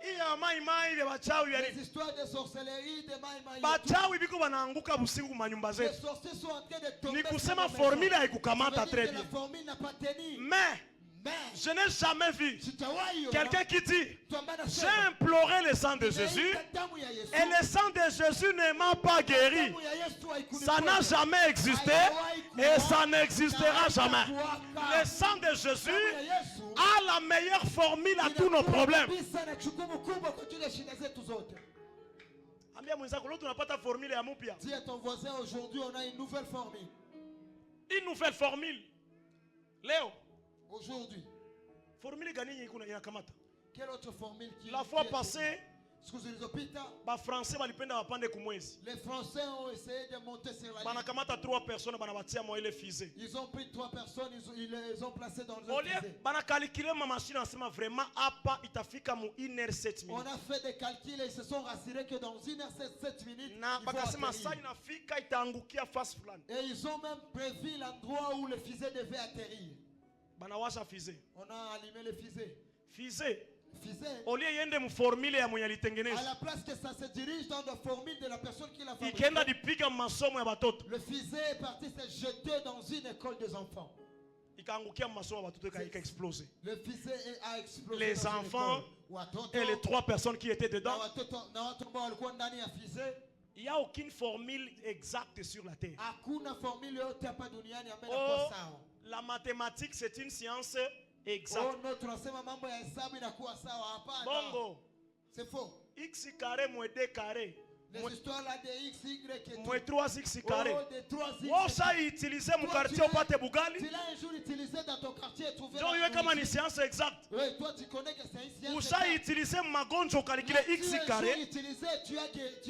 Hii ya mai mai vya wachawi ya Les nini? histoires de sorcellerie, de maïmaï. Bachawi biko banaanguka busiku manyumba Les zetu. sorciers sont en train de tomber. Ni kusema sur nos maisons. formule Ça haikukamata veut dire très que la bien. formule n'a pas tenu. Mais Mais, je n'ai jamais vu sijawahi ona, quelqu'un qui dit tuambie na j'ai sema, imploré le sang de Jésus nimeita damu ya Yesu. et le sang de Jésus ne m'a pas guéri. Damu ya Yesu haikuniponya. Ça n'a jamais existé et ça n'existera jamais. Le sang de Jésus Damu ya Yesu a la meilleure formule à tous nos problèmes. kabisa na jukumu kubwa kwa ajili ya shida zetu zote. Ambia mwenzako leo tunapata formule ya mpya. Dis à ton voisin, aujourd'hui on a une nouvelle formule. Une nouvelle formule. Leo Aujourd'hui, formule gani yenye inakamata? quelle autre formule qui La fois qui est- passée, Siku zilizopita, ba français balipenda wapande kumwezi. les Français ont essayé de monter sur la ligne. Banakamata 3 personnes banabatia mo ile fusée. Ils ont pris 3 personnes, ils les ont placées dans Au un lieu fusée. banakalikile ma machine anasema vraiment hapa itafika mu 1h07 On minutes. a fait des calculs et ils se sont rassurés que dans 1h07 minutes, Na ils vont bakasema atterrir. saa inafika itaangukia fast fulani. Et ils ont même prévu l'endroit où le fusée devait atterrir. Banawasha fusée. On a allumé le fusée. Fusée Fusée, au lieu yende mu formule ya mwenye à alitengeneza. la place que ça se dirige dans la formule de la personne qui l'a fabriqué, Ikaenda dipiga masomo ya batoto. le fusée est parti se jeter dans une école des enfants. Ikaangukia masomo ya batoto ika explose. Le fusée a explosé Les dans une enfants école. Watoto, et les 3 personnes qui étaient dedans. na watu ambao walikuwa ndani ya fusée, Il n'y a aucune formule exacte sur la terre. hakuna formule yote hapa duniani ambayo Oh, inakuwa sawa. la mathématique, c'est une science Oh exacte. no, tunasema mambo ya hesabu inakuwa sawa. Hapana. Bongo, C'est faux. x carré moins 2 carré Les histoires là de X, Y et tout. Moins 3x carré. Oh, des 3X. Oh, ça utilisé mon quartier au pâté Bougali. Tu l'as un jour utilisé dans ton quartier et trouvé. Donc, il y a comme une science exacte. Oui, toi tu connais que c'est une science. Ou ça utilisé ma gonne, je calcule x carré. Utilisé, tu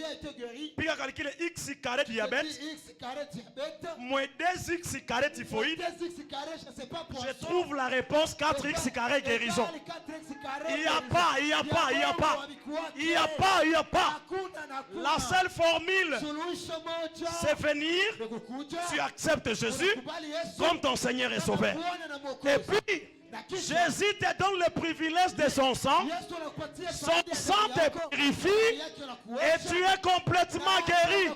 as été guéri. Puis, calculer x carré diabète. X carré diabète. Moins 2x carré typhoïde. 2x carré, je ne sais pas pourquoi. Je trouve la réponse 4x carré guérison. Il n'y a pas, il n'y a pas, il n'y a pas. Il n'y a pas, il n'y a pas. La seule formule, c'est venir, tu acceptes Jésus comme ton Seigneur et Sauveur. Et puis, Jésus te donne le privilège de son sang. Son sang te purifie et tu es complètement guéri.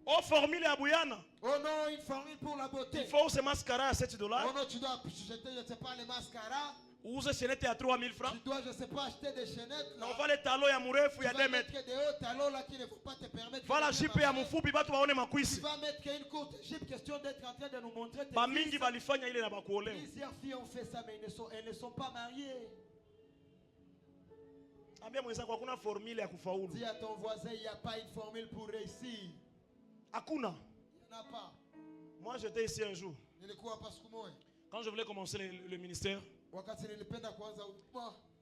Oh, formule à Bouyana. Oh non, une formule pour la beauté. Il faut se mascara à $7. Oh non, tu dois acheter, je ne sais pas, les mascaras. Ou ce chaînette à 3000 francs. Tu dois, je ne sais pas, acheter des chaînettes. Non, va les talons à mourir, il y a 2 mètres. Des hauts talons là qui ne vont pas te permettre. Va la jipe à mon fou, puis va toi on est ma Tu cuisse. vas mettre une courte jipe, question d'être en train de nous montrer tes Ba mingi balifanya ile na bakuolewa. Plusieurs filles ont fait ça, mais elles ne sont pas mariées. Ambia mwenzako hakuna formule ya kufaulu. Dis à ton voisin, il n'y a pas une formule pour réussir. Hakuna. Il n'y en a pas. Moi j'étais ici un jour. Quand je voulais commencer le ministère,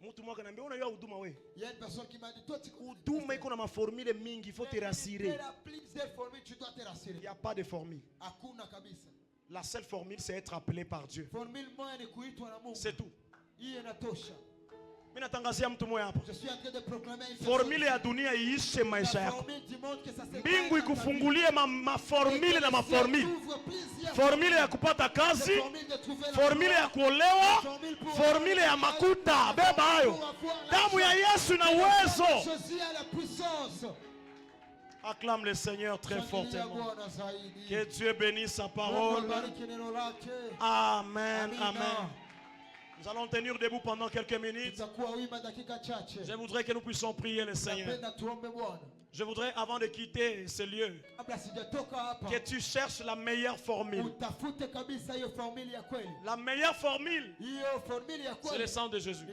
mtu mmoja ananiambia unajua huduma wewe. Il y a une personne qui m'a dit toi tu huduma iko na maformule mingi, il faut te rassurer. Il n'y a pas de formule. Hakuna kabisa. La seule formule c'est être appelé par Dieu. Formule moja ni kuitwa na Mungu. C'est tout. Hiyo inatosha. Mimi natangazia mtu mmoja hapa. Je suis en train de proclamer une formule ya dunia iishe maisha yako. formule du monde que ça se Mbingu ikufungulie maformule na maformule. Formule ya kupata kazi, formule ya kuolewa, formule ya makuta, beba hayo. Damu ya Yesu ina uwezo. Acclame le Seigneur très fortement. Que Dieu bénisse sa parole. Amen, amen. Nous allons tenir debout pendant quelques minutes. Je voudrais que nous puissions prier le Seigneur. Je voudrais, avant de quitter ce lieu, que tu cherches la meilleure formule. La meilleure formule, c'est le sang de Jésus.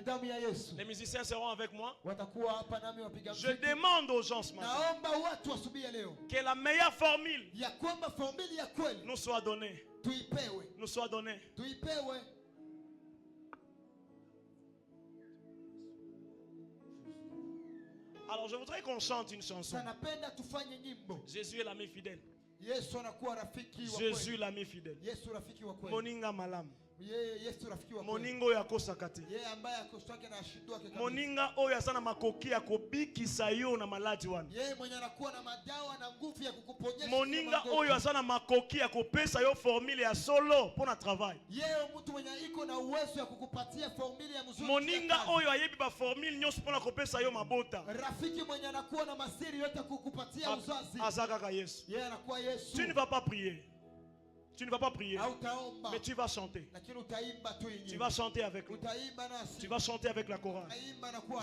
Les musiciens seront avec moi. Je demande aux gens ce matin que la meilleure formule nous soit donnée. Nous soit donnée. Alors je voudrais qu'on chante une chanson. Jésus est l'ami fidèle. Jésus l'ami fidèle. Moninga malam. Moninga oyo akosaka te. Moninga oyo asana makoki ya kobikisa yo na maladi wana. Moninga oyo asana makoki ya kopesa yo formule ya solo pona travail. Moninga oyo ayebi ba formule nyonso pona kopesa yo mabota. Azaka Yesu. Tu ne vas pas prier. Tu ne vas pas prier, mais tu vas chanter. Tu vas chanter avec nous. Tu vas chanter avec la chorale.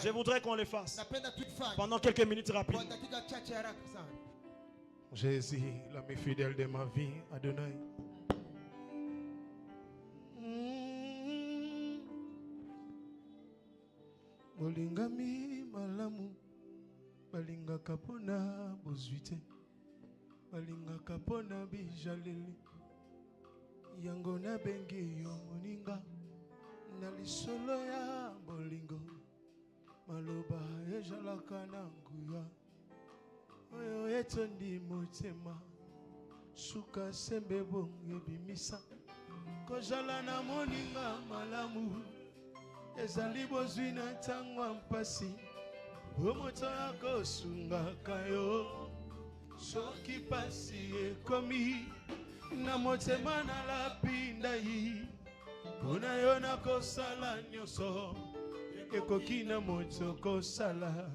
Je voudrais qu'on le fasse pendant quelques minutes rapides. Jésus, l'ami fidèle de ma vie, Adonai. Bolingami malamu, balinga kapona bozuite, balinga kapona bijaleli. Yango na bengi yo moninga na lisolo ya bolingo maloba ejalaka na nguya oyo etondi motema suka sembe bonge bimisa kozala na moninga malamu ezali bozwi na ntango mpasi omoto akosungaka yo soki pasi ekomi na motema na lapinda yi pona yo na kosala nyonso ekoki na moto kosala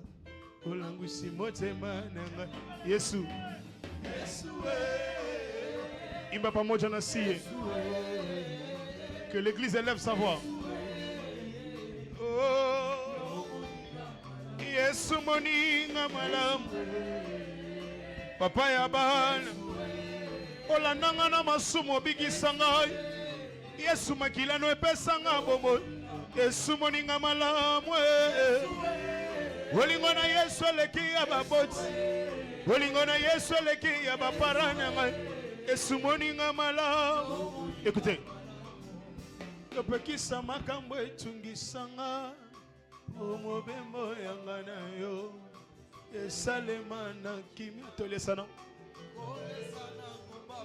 kolangwisi motema nanga Yesu Yesu imba pamoja na sie que l'église élève sa voix. Oh Yesu moninga malamu papa ya bana olandanga na masumu obikisa ngai Yesu makilano epesa nga bomoi Yesu moninga malamu Bolingo na Yesu leki ya baboti. Bolingo na Yesu leki ya baparana ngai. Esumoninga malamu. Écoutez. Topekisa makambo etungisanga. Omobembo yanga na yo. Esalema na kimia. Tolesana.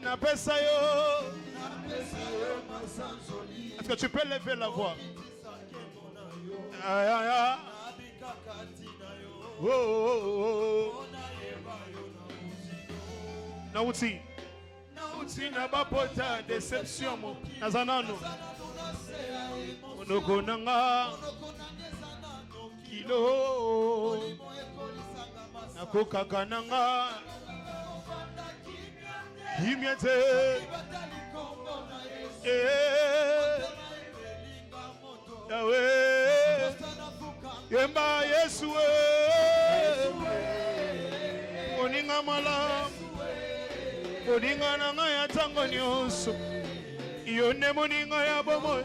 Na pesa yo. Est-ce que tu peux lever la voix? Aïe aïe aïe. Oh, oh, oh. Nauti na bapota deception mo nazanano monoko nanga kilo nakokaka nanga himiete Yahweh yemba Yesu moninga malamu moninga nanga ya tango nyonso yone moninga ya bomo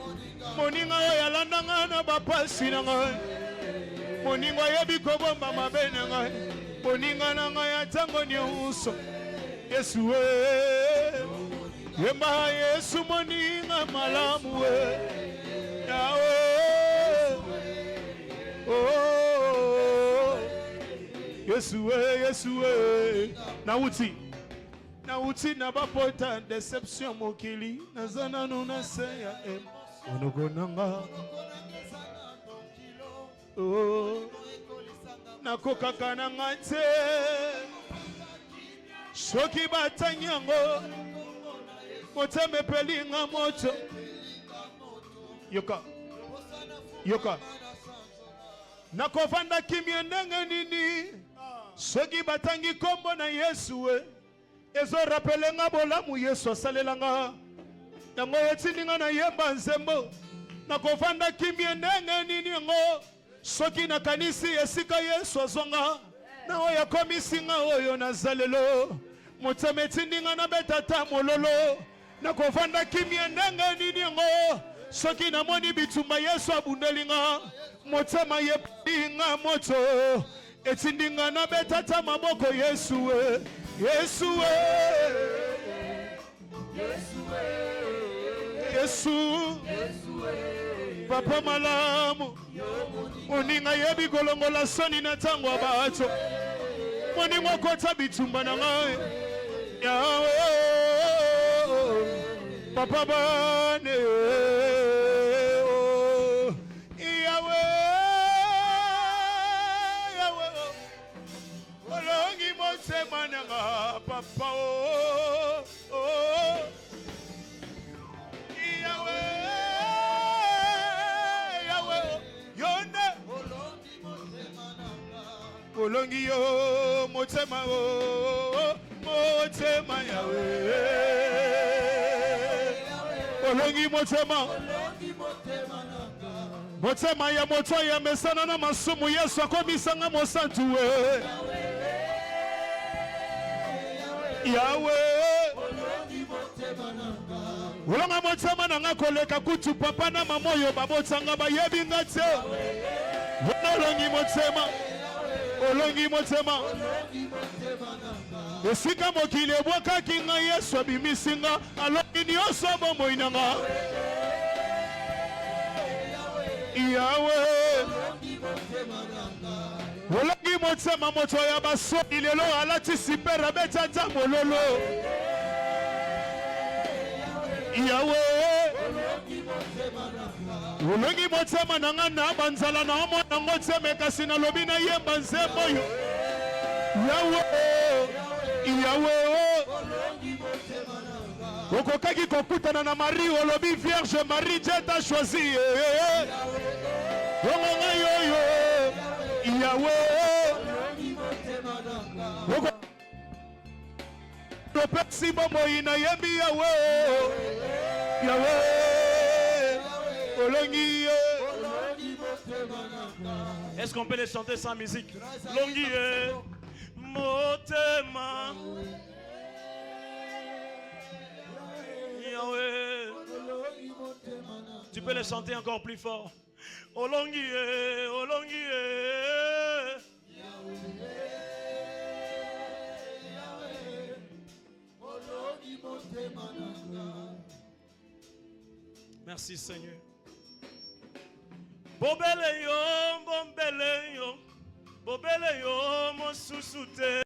moninga ya landanga na bapasi na ngai moninga ya bikobomba mabe na ngai moninga nanga ya tango nyonso Yesu yemba Yesu moninga malamu Yahweh oh Yesu Nauti na bapota deception mokili nazana nuna seya onogonanga oh nakokaka nanga te soki batanyango motema pelinga moto yoka nakovanda kimia ndenge nini soki batangi kombo na Yesu ezo rappelenga bolamu Yesu asalelanga yango etindinga na yemba nzembo nakovanda kimia ndenge nini yango soki nakanisi esika Yesu azonga na oyo komisinga oyo nazalelo motema etindinga na betata mololo nakovanda kimia ndenge nini yango soki namoni bitumba Yesu abundelinga motema yepinga moto etindinga na betata maboko Yesu Papa malamu moninga yebi kolongola soni na tango abato moninga kota bitumba na ngai Yahweh Papa bane olongi motema nanga papa Yahweh yonde olongi yo motema motema Yahweh olongi motema motema ya moto ya mesana na masumu Yesu akomisanga mosantu Yahweh olonga motema nanga koleka kutu papa na mamoyo babotanga bayebi nga te olongi motema esika mokili ebwakaki nga Yesu abimisinga alongi nyonso bomoi nanga Yahweh olongi motema moto ya basoni lelo alati sipera betata mololo Yahweh olongi motema nanga na banzala na omona ngo teme kasi na lobi na yemba nzembo yo Yahweh okokaki kokutana na Marie olobi Vierge Marie Dieu t'a choisi ongonga yoyo Yahweh Propesi bomoi na yembi Yahweh olongi Est-ce qu'on peut les chanter sans musique? Longi motema Yahweh. Tu peux les chanter encore plus fort. Olongi Merci Seigneur. Bobele yo, bombele yo, bobele yo, mon sous-souté.